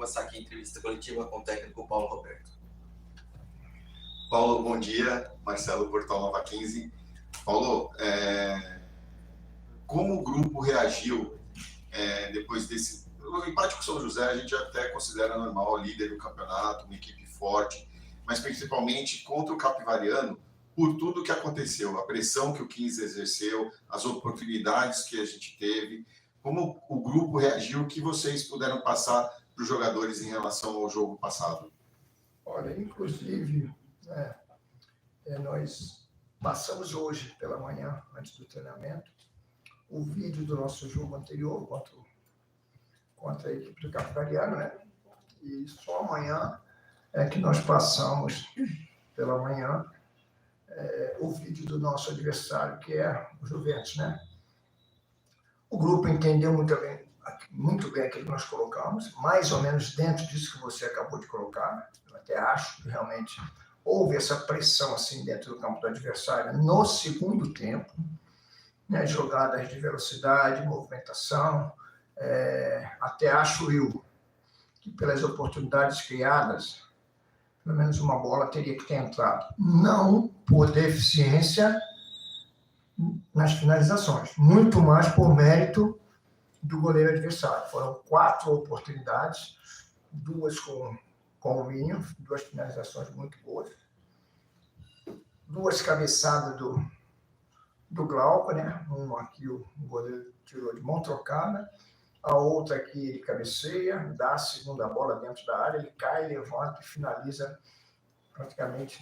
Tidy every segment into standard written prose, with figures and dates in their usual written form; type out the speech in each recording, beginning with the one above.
começar aqui a entrevista coletiva com o técnico Paulo Roberto. Paulo, bom dia. Marcelo, Portal Nova 15. Paulo, como o grupo reagiu depois desse... O empate com o São José a gente até considera normal, líder do campeonato, uma equipe forte, mas principalmente contra o Capivariano, por tudo que aconteceu, a pressão que o 15 exerceu, as oportunidades que a gente teve, como o grupo reagiu, o que vocês puderam passar para os jogadores em relação ao jogo passado? Olha, inclusive, nós passamos hoje pela manhã, antes do treinamento, o vídeo do nosso jogo anterior contra a equipe do Capivariano, né? E só amanhã é que nós passamos pela manhã o vídeo do nosso adversário, que é o Juventus, né? O grupo entendeu muito bem aquilo que nós colocamos, mais ou menos dentro disso que você acabou de colocar, né? Eu até acho que realmente houve essa pressão assim dentro do campo do adversário no segundo tempo, né? Jogadas de velocidade, movimentação, até acho eu que pelas oportunidades criadas, pelo menos uma bola teria que ter entrado. Não por deficiência nas finalizações, muito mais por mérito do goleiro adversário. Foram 4 oportunidades, 2 com o Minho, 2 finalizações muito boas, 2 cabeçadas do Glauco, né? Uma aqui o goleiro tirou de mão trocada, a outra aqui ele cabeceia, dá a segunda bola dentro da área, ele cai, levanta e finaliza praticamente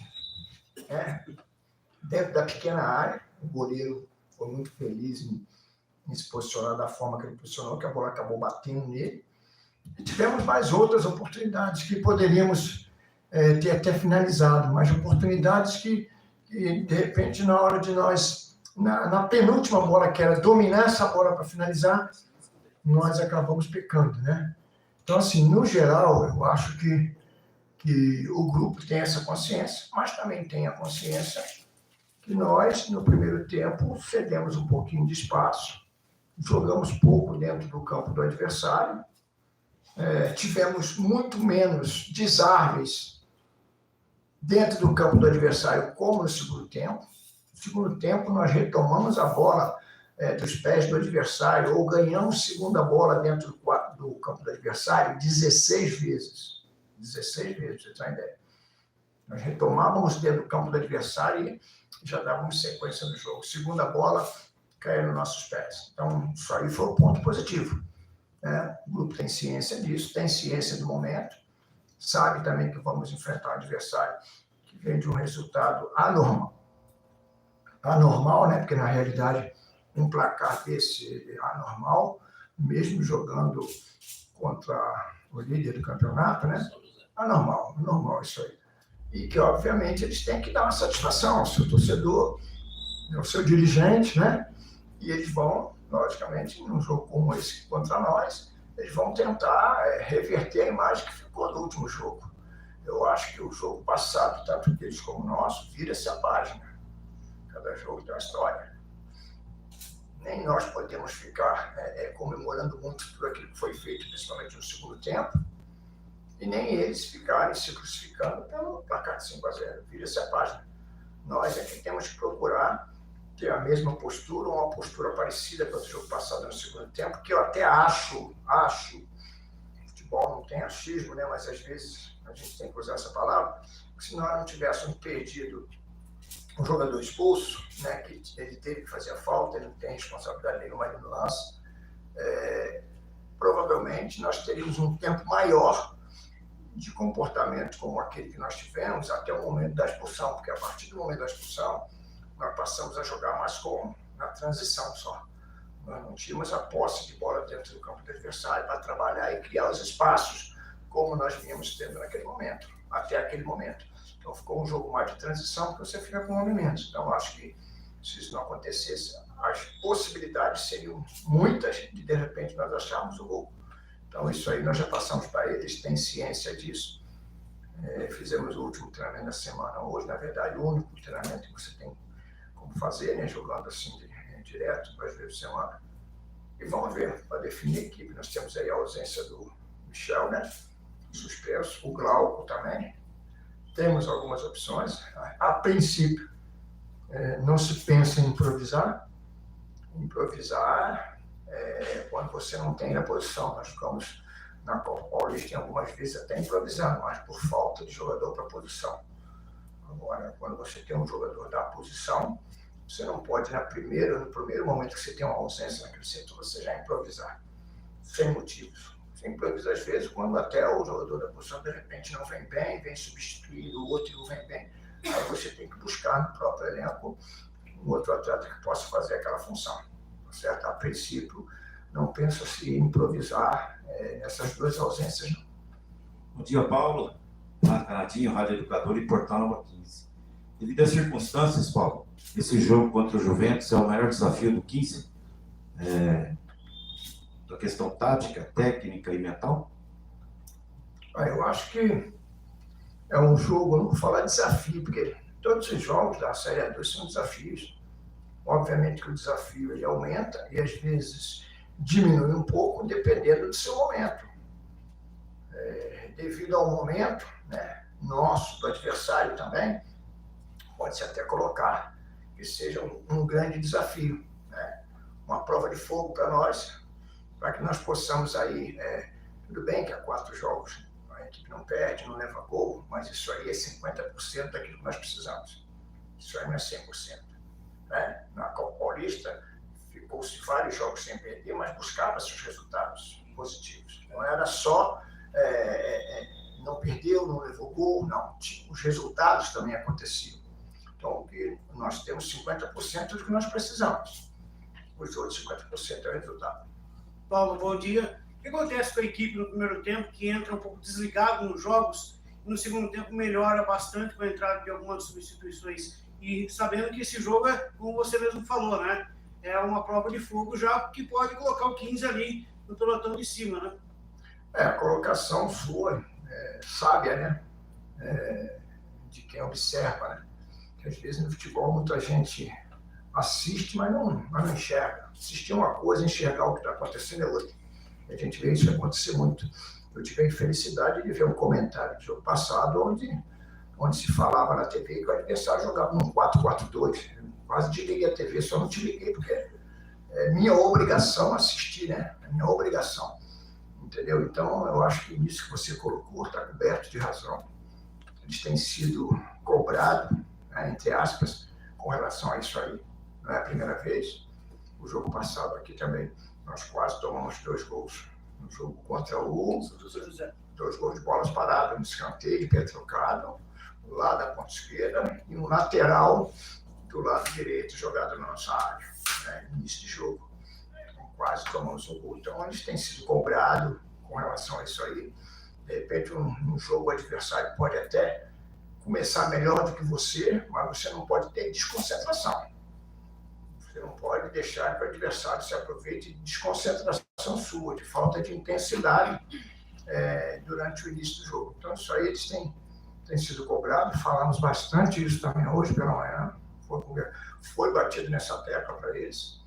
dentro da pequena área. O goleiro foi muito feliz em se posicionar da forma que ele posicionou, que a bola acabou batendo nele. E tivemos mais outras oportunidades que poderíamos ter até finalizado, mas oportunidades que de repente, na hora de nós, na penúltima bola, que era dominar essa bola para finalizar, nós acabamos pecando, né? Então, assim, no geral, eu acho que o grupo tem essa consciência, mas também tem a consciência que nós, no primeiro tempo, cedemos um pouquinho de espaço, jogamos pouco dentro do campo do adversário, tivemos muito menos desarmes dentro do campo do adversário, como no segundo tempo. No segundo tempo, nós retomamos a bola dos pés do adversário, ou ganhamos segunda bola dentro do campo do adversário 16 vezes. 16 vezes, você tem uma ideia. Nós retomávamos dentro do campo do adversário e já dávamos sequência no jogo. Segunda bola caiu nos nossos pés. Então, isso aí foi o ponto positivo, né? O grupo tem ciência disso, tem ciência do momento, sabe também que vamos enfrentar um adversário que vem de um resultado anormal. Anormal, né? Porque, na realidade, um placar desse anormal, mesmo jogando contra o líder do campeonato, né? Anormal, normal isso aí. E que, obviamente, eles têm que dar uma satisfação ao seu torcedor, ao seu dirigente, né? E eles vão, logicamente, num jogo como esse contra nós, eles vão tentar reverter a imagem que ficou do último jogo. Eu acho que o jogo passado, tanto deles como o nosso, vira-se a página. Cada jogo tem uma história. Nem nós podemos ficar comemorando muito tudo aquilo que foi feito, principalmente no segundo tempo, e nem eles ficarem se crucificando pelo placar de 5-0. Vira-se a página. Nós é que temos que procurar ter a mesma postura, ou uma postura parecida com o jogo passado no segundo tempo, que eu até acho, futebol não tem achismo, né? Mas às vezes a gente tem que usar essa palavra, porque se nós não tivéssemos perdido um jogador expulso, né, que ele teve que fazer a falta, ele não tem responsabilidade nenhuma no lance, provavelmente nós teríamos um tempo maior de comportamento como aquele que nós tivemos até o momento da expulsão, porque a partir do momento da expulsão nós passamos a jogar mais como na transição só. Nós não tínhamos a posse de bola dentro do campo do adversário para trabalhar e criar os espaços como nós vínhamos tendo naquele momento, até aquele momento. Então ficou um jogo mais de transição, porque você fica com movimentos. Então acho que se isso não acontecesse, as possibilidades seriam muitas de repente nós acharmos o gol. Então isso aí nós já passamos para eles, têm ciência disso. Fizemos o último treinamento da semana hoje, na verdade o único treinamento que você tem como fazer, né, jogando assim direto, 2 vezes por semana. E vamos ver, para definir a equipe. Nós temos aí a ausência do Michel, né? suspenso, o Glauco também. Temos algumas opções. A princípio, não se pensa em improvisar. Improvisar quando você não tem a posição. Nós ficamos na Copa Paulista, algumas vezes até improvisando, mas por falta de jogador para a posição. Agora, quando você tem um jogador da posição, você não pode, no primeiro momento que você tem uma ausência naquele setor, você já improvisar, sem motivos. Você improvisa às vezes quando até o jogador da posição, de repente, não vem bem, vem substituir o outro e não vem bem. Aí você tem que buscar no próprio elenco um outro atleta que possa fazer aquela função. Certo? A princípio, não pensa-se em improvisar nessas duas ausências. Não. Bom dia, Paulo. Canadinho, Rádio Educador e Portal Nova 15. Devido às circunstâncias, Paulo, esse jogo contra o Juventus é o maior desafio do 15? Da questão tática, técnica e mental? Eu acho que é um jogo, não vou falar desafio, porque todos os jogos da Série A2 são desafios. Obviamente que o desafio ele aumenta e às vezes diminui um pouco, dependendo do seu momento. Devido ao momento nosso, do adversário também, pode-se até colocar que seja um grande desafio, uma prova de fogo para nós, para que nós possamos aí, tudo bem que há 4 jogos, a equipe não perde, não leva gol, mas isso aí é 50% daquilo que nós precisamos. Isso aí não é 100%. Na Copa Paulista, ficou-se vários jogos sem perder, mas buscava-se os resultados positivos. Não era só não perdeu, não levou gol, não. Os resultados também aconteciam. Então, nós temos 50% do que nós precisamos. Os outros 50% é o resultado. Paulo, bom dia. O que acontece com a equipe no primeiro tempo, que entra um pouco desligado nos jogos, e no segundo tempo melhora bastante com a entrada de algumas substituições? E sabendo que esse jogo como você mesmo falou, é uma prova de fogo já que pode colocar o 15 ali no pelotão de cima, A colocação sua, sábia, de quem observa, que às vezes no futebol muita gente assiste, mas não enxerga. Assistir uma coisa, enxergar o que está acontecendo é outra. E a gente vê isso acontecer muito. Eu tive a infelicidade de ver um comentário do jogo passado onde se falava na TV que o adversário jogava num 4-4-2. Quase desliguei a TV, só não te liguei, porque é minha obrigação assistir, É minha obrigação. Entendeu? Então, eu acho que isso que você colocou está coberto de razão. Eles têm sido cobrados, entre aspas, com relação a isso aí. Não é a primeira vez. O jogo passado aqui também, nós quase tomamos 2 gols. No jogo contra o São José. 2 gols de bolas paradas, um escanteio de pé trocado, do lado da ponta esquerda, e um lateral do lado direito, jogado na nossa área, no início de jogo. Então, quase tomamos um gol. Então, eles têm sido cobrados com relação a isso aí. De repente, um jogo adversário pode até começar melhor do que você, mas você não pode ter desconcentração. Você não pode deixar que o adversário se aproveite de desconcentração sua, de falta de intensidade durante o início do jogo. Então, isso aí eles têm sido cobrados. Falamos bastante isso também hoje pela manhã. Foi batido nessa tecla para eles.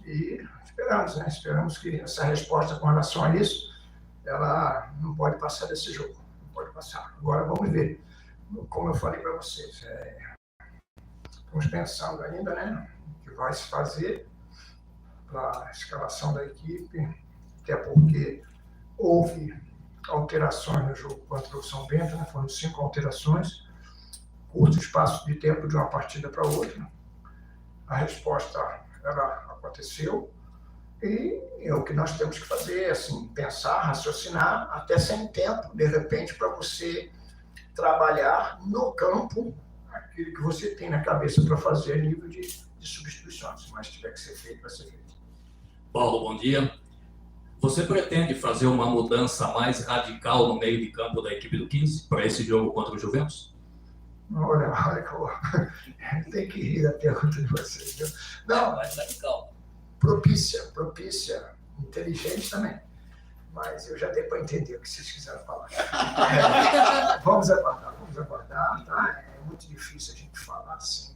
E esperamos, Esperamos que essa resposta com relação a isso, ela não pode passar desse jogo. Não pode passar. Agora vamos ver. Como eu falei para vocês, estamos pensando ainda, o que vai se fazer para a escalação da equipe, até porque houve alterações no jogo contra o São Bento, foram 5 alterações, curto espaço de tempo de uma partida para outra. A resposta ela aconteceu e é o que nós temos que fazer, assim, pensar, raciocinar, até sem tempo, de repente, para você trabalhar no campo aquilo que você tem na cabeça para fazer a nível de substituições, mas tiver que ser feito, vai ser feito. Paulo, bom dia. Você pretende fazer uma mudança mais radical no meio de campo da equipe do 15 para esse jogo contra o Juventus? Olha, tem que rir da pergunta de vocês. Viu? Não, mais radical. Propícia, inteligente também. Mas eu já dei para entender o que vocês quiseram falar. Vamos aguardar, tá? É muito difícil a gente falar assim,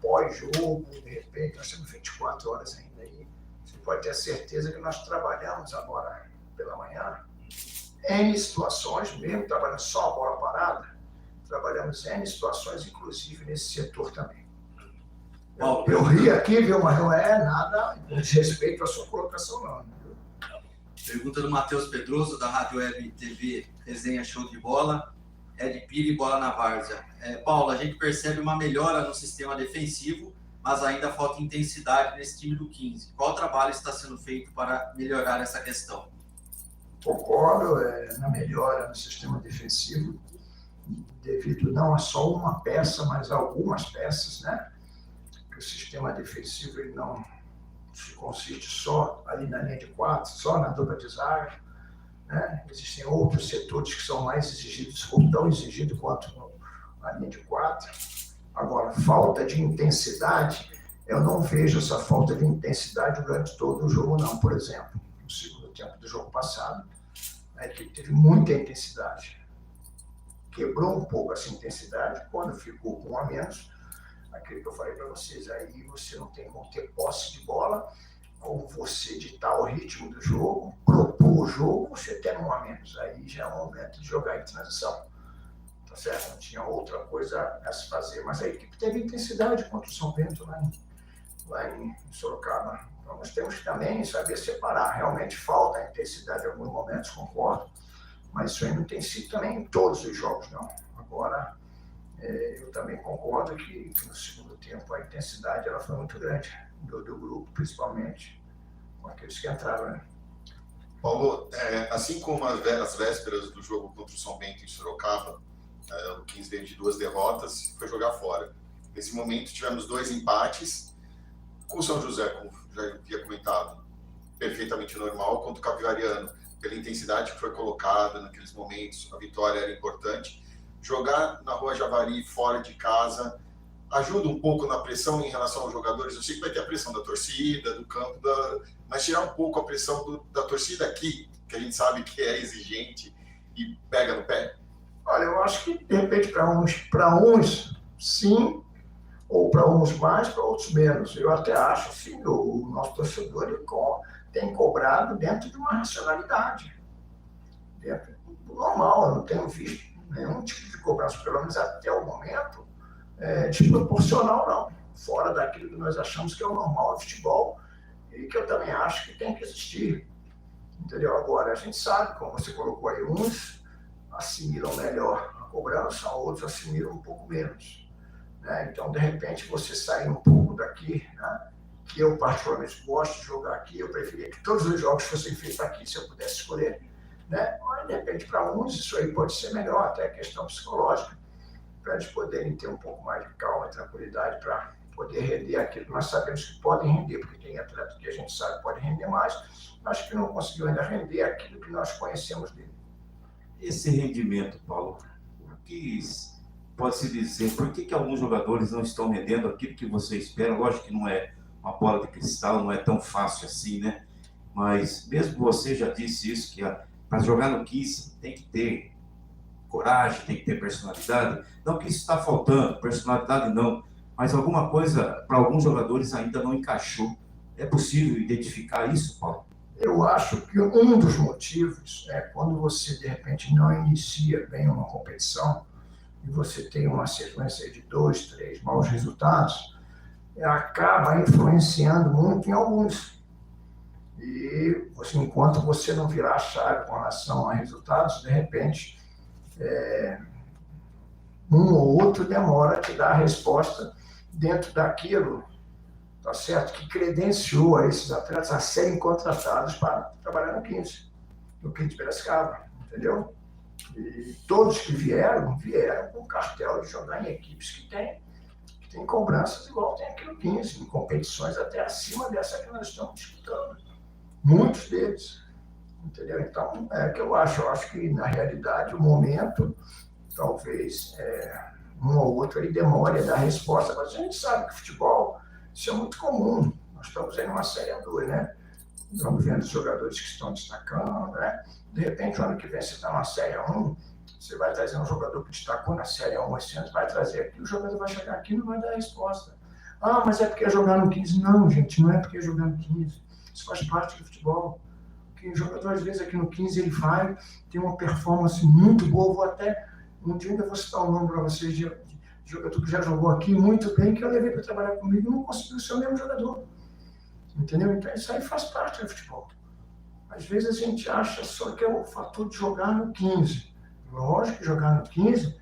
pós-jogo, de repente, nós temos 24 horas ainda aí. Você pode ter certeza que nós trabalhamos agora pela manhã N situações, mesmo trabalhando só a bola parada, trabalhamos N situações, inclusive nesse setor também. Eu ri aqui, viu, mas não é nada com desrespeito à sua colocação, não. Pergunta do Matheus Pedroso, da Rádio Web TV Resenha Show de Bola. Ed Piri, bola na várzea. Paulo, a gente percebe uma melhora no sistema defensivo, mas ainda falta intensidade nesse time do 15. Qual trabalho está sendo feito para melhorar essa questão? Concordo na melhora no sistema defensivo, devido não a só uma peça, mas a algumas peças, né? O sistema defensivo ele não se consiste só ali na linha de 4, só na dupla de zaga, né? Existem outros setores que são mais exigidos, ou tão exigidos quanto a linha de 4. Agora, falta de intensidade, eu não vejo essa falta de intensidade durante todo o jogo, não. Por exemplo, no segundo tempo do jogo passado, a equipe teve muita intensidade. Quebrou um pouco essa intensidade quando ficou com um a menos. Aquilo que eu falei para vocês, aí você não tem como ter posse de bola, ou você ditar o ritmo do jogo, propor o jogo, você tem um a menos. Aí já é um momento de jogar em transição. Tá certo? Não tinha outra coisa a se fazer. Mas a equipe teve intensidade contra o São Bento lá em Sorocaba. Então nós temos que também saber separar. Realmente falta a intensidade em alguns momentos, concordo. Mas isso aí não tem sido também em todos os jogos, não. Agora, eu também concordo que no segundo tempo a intensidade ela foi muito grande do grupo, principalmente com aqueles que entraram, né? Paulo, assim como as vésperas do jogo contra o São Bento em Sorocaba, o 15 veio de 2 derrotas e foi jogar fora. Nesse momento tivemos 2 empates, com o São José, como já havia comentado, perfeitamente normal, contra o Capivariano, pela intensidade que foi colocada naqueles momentos, a vitória era importante. Jogar na Rua Javari, fora de casa, ajuda um pouco na pressão em relação aos jogadores. Eu sei que vai ter a pressão da torcida, do campo, mas tirar um pouco a pressão da torcida aqui, que a gente sabe que é exigente e pega no pé. Olha, eu acho que, de repente, para uns sim, ou para uns mais, para outros menos. Eu até acho, sim, o nosso torcedor ele tem cobrado dentro de uma racionalidade. Dentro do normal, eu não tenho visto nenhum tipo de cobrança, pelo menos até o momento, desproporcional, não. Fora daquilo que nós achamos que é o normal do futebol e que eu também acho que tem que existir. Entendeu? Agora, a gente sabe, como você colocou aí, uns assimilam melhor a cobrança, outros assimilam um pouco menos. Né? Então, de repente, você sair um pouco daqui, né? Que eu particularmente gosto de jogar aqui, eu preferia que todos os jogos fossem feitos aqui, se eu pudesse escolher. Né? Mas, de repente, para uns, isso aí pode ser melhor, até questão psicológica, para eles poderem ter um pouco mais de calma e tranquilidade para poder render aquilo que nós sabemos que podem render, porque tem atleta que a gente sabe que pode render mais, mas que não conseguiu ainda render aquilo que nós conhecemos dele. Esse rendimento, Paulo, o que pode-se dizer? Por que alguns jogadores não estão rendendo aquilo que você espera? Lógico que não é uma bola de cristal, não é tão fácil assim, né? Mas mesmo você já disse isso, que para jogar no 15 tem que ter coragem, tem que ter personalidade. Não que isso está faltando, personalidade não, mas alguma coisa para alguns jogadores ainda não encaixou. É possível identificar isso, Paulo? Eu acho que um dos motivos é quando você, de repente, não inicia bem uma competição e você tem uma sequência de 2, 3 maus resultados, acaba influenciando muito em alguns. E enquanto você não virar a chave com relação a resultados, de repente, um ou outro demora a te dar a resposta dentro daquilo, tá certo? Que credenciou a esses atletas a serem contratados para trabalhar no 15 de Piracicaba, entendeu? E todos que vieram com cartel de jogar em equipes que tem cobranças igual tem aqui no 15, em competições até acima dessa que nós estamos disputando. Muitos deles, entendeu? Então, é o que eu acho que, na realidade, o momento, talvez, um ou outro ele demore a dar resposta, mas a gente sabe que futebol, isso é muito comum. Nós estamos aí numa Série A2, né? Estamos vendo os jogadores que estão destacando, né? De repente, o ano que vem, você está numa Série A1, você vai trazer um jogador que destacou na Série A1 esse ano, vai trazer aqui, o jogador vai chegar aqui e não vai dar resposta. Mas é porque é jogar no 15. Não, gente, não é porque é jogar no 15. Isso faz parte do futebol. Porque o jogador, às vezes, aqui no 15, ele vai, tem uma performance muito boa. Vou até, um dia ainda vou citar o nome para vocês de jogador que já jogou aqui muito bem, que eu levei para trabalhar comigo e não conseguiu ser o mesmo jogador. Entendeu? Então, isso aí faz parte do futebol. Às vezes, a gente acha só que é o fator de jogar no 15. Lógico que jogar no 15,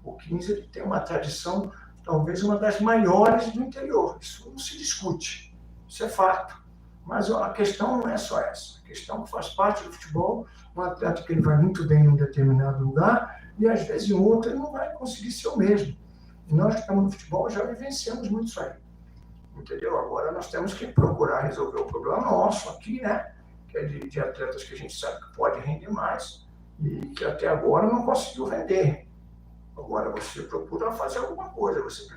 o 15 ele tem uma tradição, talvez uma das maiores do interior. Isso não se discute. Isso é fato. Mas a questão não é só essa. A questão que faz parte do futebol, um atleta que ele vai muito bem em um determinado lugar e às vezes em outro ele não vai conseguir ser o mesmo. E nós que estamos no futebol já vivenciamos muito isso aí. Entendeu? Agora nós temos que procurar resolver o problema nosso aqui, né? Que é de atletas que a gente sabe que pode render mais e que até agora não conseguiu render. Agora você procura fazer alguma coisa, você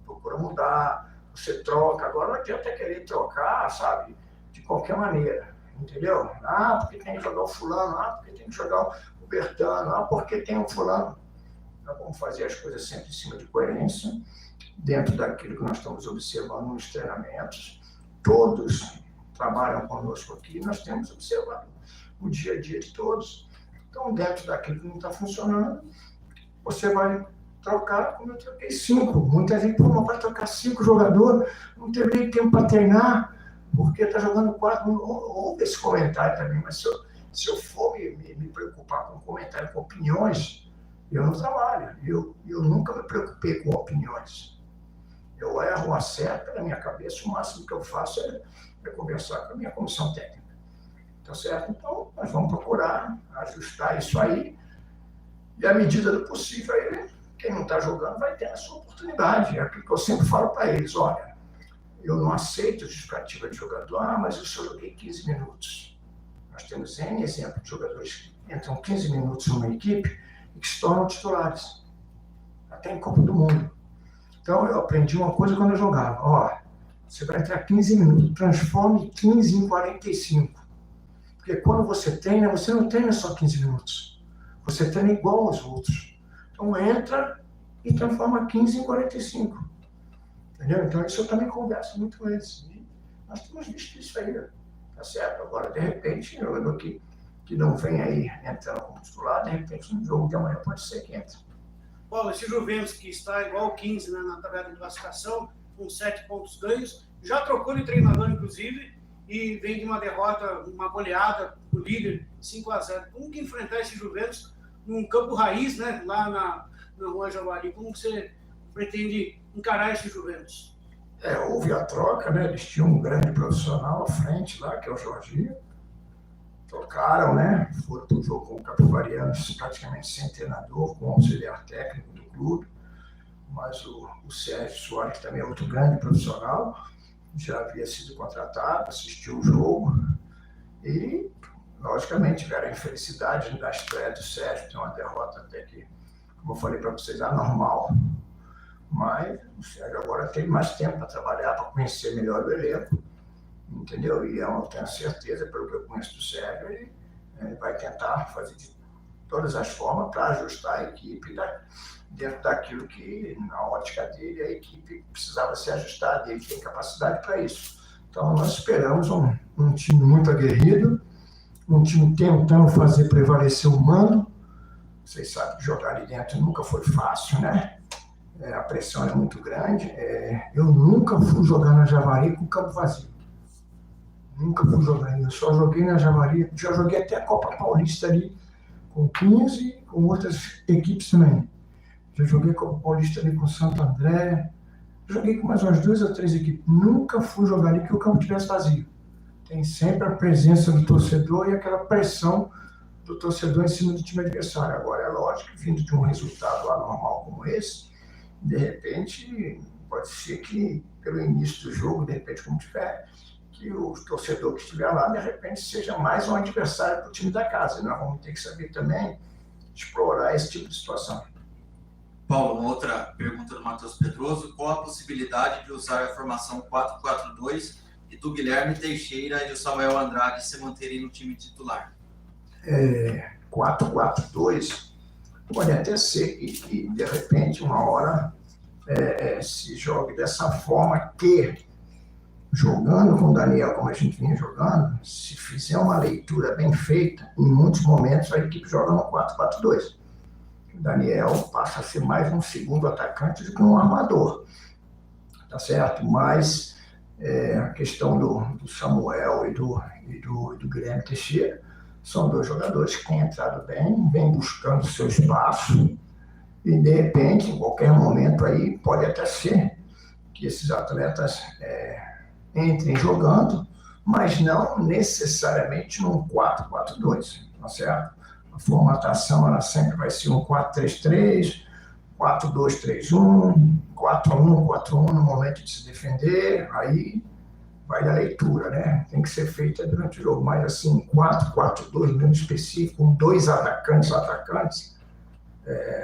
procura mudar, você troca. Agora não adianta querer trocar, sabe? De qualquer maneira, entendeu? Ah, porque tem que jogar o fulano, ah, porque tem que jogar o Bertano, ah, porque tem o fulano. Nós vamos fazer as coisas sempre em cima de coerência, dentro daquilo que nós estamos observando nos treinamentos. Todos trabalham conosco aqui, nós temos observado o dia a dia de todos. Então, dentro daquilo que não está funcionando, você vai trocar, como eu troquei 5. Muita gente não vai trocar 5 jogadores, não teve nem tempo para treinar, porque está jogando 4. Houve esse comentário também, mas se eu for me preocupar com comentário, com opiniões, eu não trabalho. Eu nunca me preocupei com opiniões. Eu erro, acerto na minha cabeça, o máximo que eu faço é conversar com a minha comissão técnica. Tá certo? Então, nós vamos procurar ajustar isso aí e, à medida do possível, aí, quem não está jogando vai ter a sua oportunidade. É aquilo que eu sempre falo para eles, olha, eu não aceito justificativa de jogador, mas eu só joguei 15 minutos. Nós temos N exemplos de jogadores que entram 15 minutos numa equipe e que se tornam titulares, até em Copa do Mundo. Então, eu aprendi uma coisa quando eu jogava, ó, você vai entrar 15 minutos, transforme 15 em 45. Porque quando você treina, você não treina só 15 minutos. Você treina igual aos outros. Então, entra e transforma 15 em 45. Entendeu? Então, isso eu também converso muito com eles. E nós temos visto isso aí, tá certo? Agora, de repente, um jogador que não vem aí entrando como titular, de repente, no jogo de amanhã pode ser que entre. Paulo, esse Juventus que está igual ao 15, né, na tabela de classificação, com 7 pontos ganhos, já trocou de treinador, inclusive, e vem de uma derrota, uma goleada do líder, 5-0. Como que enfrentar esse Juventus num campo raiz, né, lá na Rua Javari? Como você pretende encarar esse Juventus? Houve a troca, né? Eles tinham um grande profissional à frente lá, que é o Jorginho. Trocaram, né? Foram para o jogo com o Capivariano, praticamente sem treinador, com o auxiliar técnico do clube. Mas o Sérgio Soares, que também é outro grande profissional, já havia sido contratado, assistiu o jogo e, logicamente, tiveram a infelicidade da estreia do Sérgio, tem uma derrota até que, como eu falei para vocês, anormal. Mas o Sérgio agora tem mais tempo para trabalhar, para conhecer melhor o elenco, entendeu? E eu tenho certeza, pelo que eu conheço do Sérgio, ele vai tentar fazer de todas as formas para ajustar a equipe dentro daquilo que, na ótica dele, a equipe precisava se ajustar, ele tem capacidade para isso. Então, nós esperamos um time muito aguerrido, um time tentando fazer prevalecer o mando. Vocês sabem que jogar ali dentro nunca foi fácil, né? A pressão é muito grande. Eu nunca fui jogar na Javari com campo vazio. Nunca fui jogar. Eu só joguei na Javari, já joguei até a Copa Paulista ali, com 15, com outras equipes também. Já joguei com o Paulista ali com o Santo André. Joguei com mais umas 2 ou 3 equipes. Nunca fui jogar ali que o campo estivesse vazio. Tem sempre a presença do torcedor e aquela pressão do torcedor em cima do time adversário. Agora, é lógico que vindo de um resultado anormal como esse, de repente, pode ser que pelo início do jogo, de repente, como tiver, que o torcedor que estiver lá, de repente, seja mais um adversário para o time da casa. Nós vamos ter que saber também explorar esse tipo de situação. Paulo, uma outra pergunta do Matheus Pedroso. Qual a possibilidade de usar a formação 4-4-2 e do Guilherme Teixeira e o Samuel Andrade se manterem no time titular? 4-4-2 pode até ser que, de repente, uma hora se jogue dessa forma que jogando com o Daniel como a gente vinha jogando, se fizer uma leitura bem feita, em muitos momentos a equipe joga no 4-4-2. O Daniel passa a ser mais um segundo atacante do que um armador, tá certo? Mas a questão do Samuel e do Guilherme Teixeira são dois jogadores que têm entrado bem, vêm buscando seu espaço e, de repente, em qualquer momento aí, pode até ser que esses atletas entrem jogando, mas não necessariamente num 4-4-2, tá certo? A formatação ela sempre vai ser um 4-3-3, 4-2-3-1, 4-1-4-1 no momento de se defender, aí vai da leitura, né? Tem que ser feita durante o jogo, mas assim, 4-4-2, bem específico, com 2 atacantes,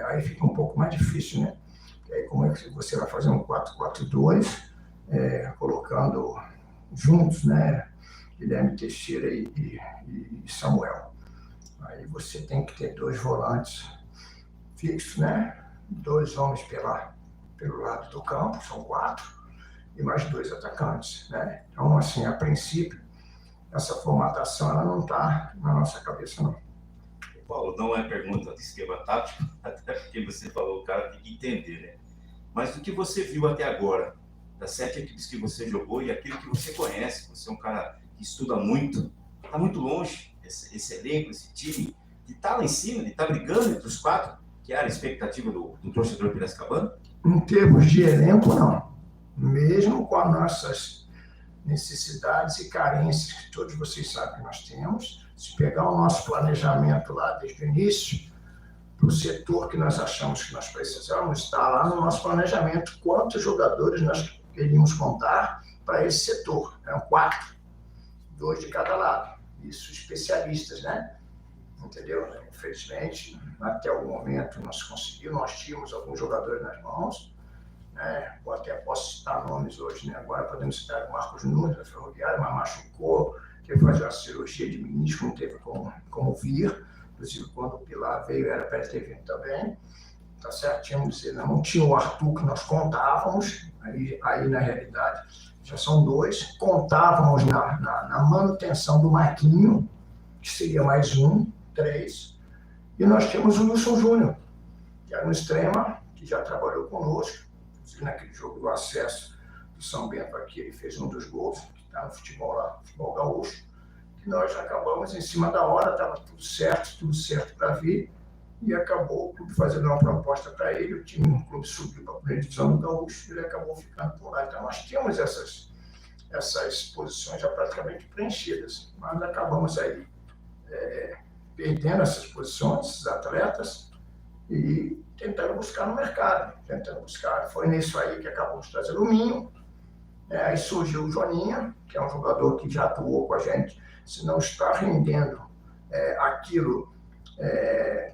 aí fica um pouco mais difícil, né? E aí como é que você vai fazer um 4-4-2, colocando juntos, né? Guilherme Teixeira e Samuel. Aí você tem que ter 2 volantes fixos, né? 2 homens pelo lado do campo, são 4, e mais 2 atacantes, né? Então, assim, a princípio, essa formatação ela não está na nossa cabeça, não. Paulo, não é pergunta de esquema tático, até porque você falou, o cara tem que entender, né? Mas do que você viu até agora, das 7 equipes que você jogou e aquilo que você conhece, você é um cara que estuda muito, está muito longe, esse elenco, esse time, de estar lá em cima, de estar brigando entre os 4, que era a expectativa do torcedor piracicabano? Em termos de elenco, não. Mesmo com as nossas necessidades e carências que todos vocês sabem que nós temos, se pegar o nosso planejamento lá desde o início, para o setor que nós achamos que nós precisamos, está lá no nosso planejamento quantos jogadores nós queríamos contar para esse setor. Eram 4, 2 de cada lado. Isso, especialistas, né? Entendeu? Infelizmente, até o momento nós conseguimos, nós tínhamos alguns jogadores nas mãos, né? Eu até posso citar nomes hoje, né? Agora podemos citar o Marcos Nunes, da Ferroviária, mas machucou, teve que fazer uma cirurgia de menisco, não teve como vir. Inclusive, quando o Pilar veio, era para ele ter vindo também. Tá certo? Não tinha o Arthur que nós contávamos, aí na realidade já são 2. Contávamos na manutenção do Marquinho, que seria mais 1, 3. E nós temos o Wilson Júnior, que era um extrema, que já trabalhou conosco. Inclusive, naquele jogo do acesso do São Bento aqui, ele fez um dos gols, que está no futebol lá, futebol gaúcho. Que nós acabamos em cima da hora, estava tudo certo para vir. E acabou o clube fazendo uma proposta para ele, o clube subiu para a primeira divisão do Gaúcho e ele acabou ficando por lá. Então, nós tínhamos essas posições já praticamente preenchidas, mas acabamos aí perdendo essas posições, esses atletas, e tentando buscar no mercado. Foi nisso aí que acabamos trazendo o Minho, aí surgiu o Joaninha, que é um jogador que já atuou com a gente, se não está rendendo aquilo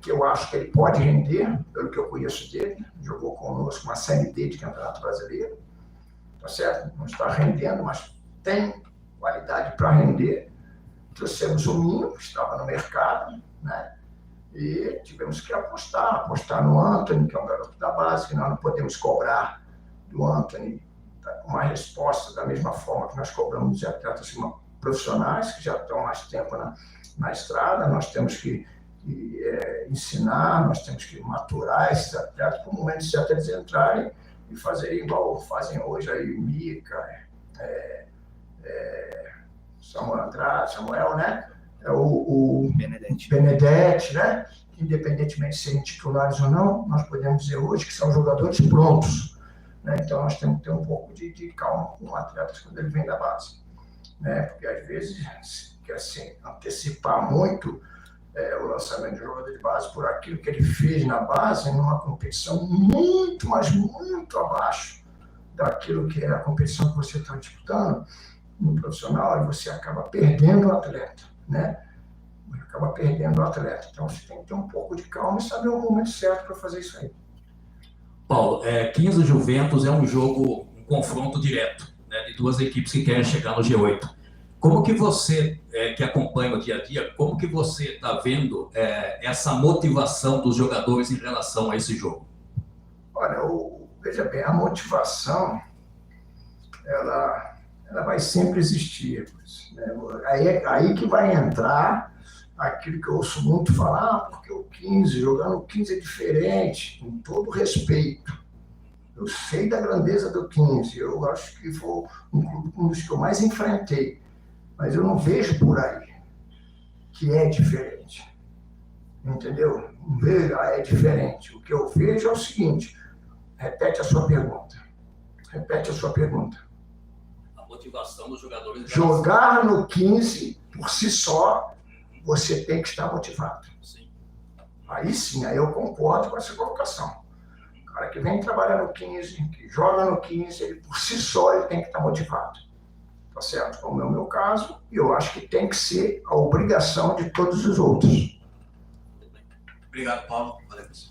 que eu acho que ele pode render, pelo que eu conheço dele, jogou conosco uma Série D de Campeonato Brasileiro, tá certo? Não está rendendo, mas tem qualidade para render. Trouxemos o Minho, que estava no mercado, né? E tivemos que apostar no Anthony, que é um garoto da base, que nós não podemos cobrar do Anthony uma resposta da mesma forma que nós cobramos de atletas profissionais, que já estão mais tempo na estrada. Nós temos que ensinar, nós temos que maturar esses atletas para o momento certo eles entrarem e fazerem igual fazem hoje aí Mica, Samuel, né? O Benedetti, né? Independentemente de serem titulares ou não, nós podemos dizer hoje que são jogadores prontos, né? Então nós temos que ter um pouco de calma com atletas quando ele vem da base, né? Porque às vezes quer assim, antecipar muito o lançamento de jogador de base por aquilo que ele fez na base, numa competição muito, mas muito abaixo daquilo que é a competição que você está disputando no profissional, e você acaba perdendo o atleta, né? Então você tem que ter um pouco de calma e saber o momento certo para fazer isso aí. Paulo, 15 Juventus é um confronto direto, né, de 2 equipes que querem chegar no G8. Como que você, que acompanha o dia a dia, como que você está vendo essa motivação dos jogadores em relação a esse jogo? Olha, veja bem, a motivação, ela ela vai sempre existir. Né? Aí que vai entrar aquilo que eu ouço muito falar, porque o 15, jogando o 15 é diferente, com todo respeito. Eu sei da grandeza do 15, eu acho que foi um dos que eu mais enfrentei, mas eu não vejo por aí que é diferente. Entendeu? Não vejo, é diferente. O que eu vejo é o seguinte, repete a sua pergunta. Repete a sua pergunta. A motivação dos jogadores... Jogar no 15, por si só, você tem que estar motivado. Sim. Aí sim, aí eu concordo com essa colocação. O cara que vem trabalhar no 15, que joga no 15, ele por si só ele tem que estar motivado. Tá certo? Como é o meu caso, e eu acho que tem que ser a obrigação de todos os outros. Obrigado, Paulo. Valeu, pessoal.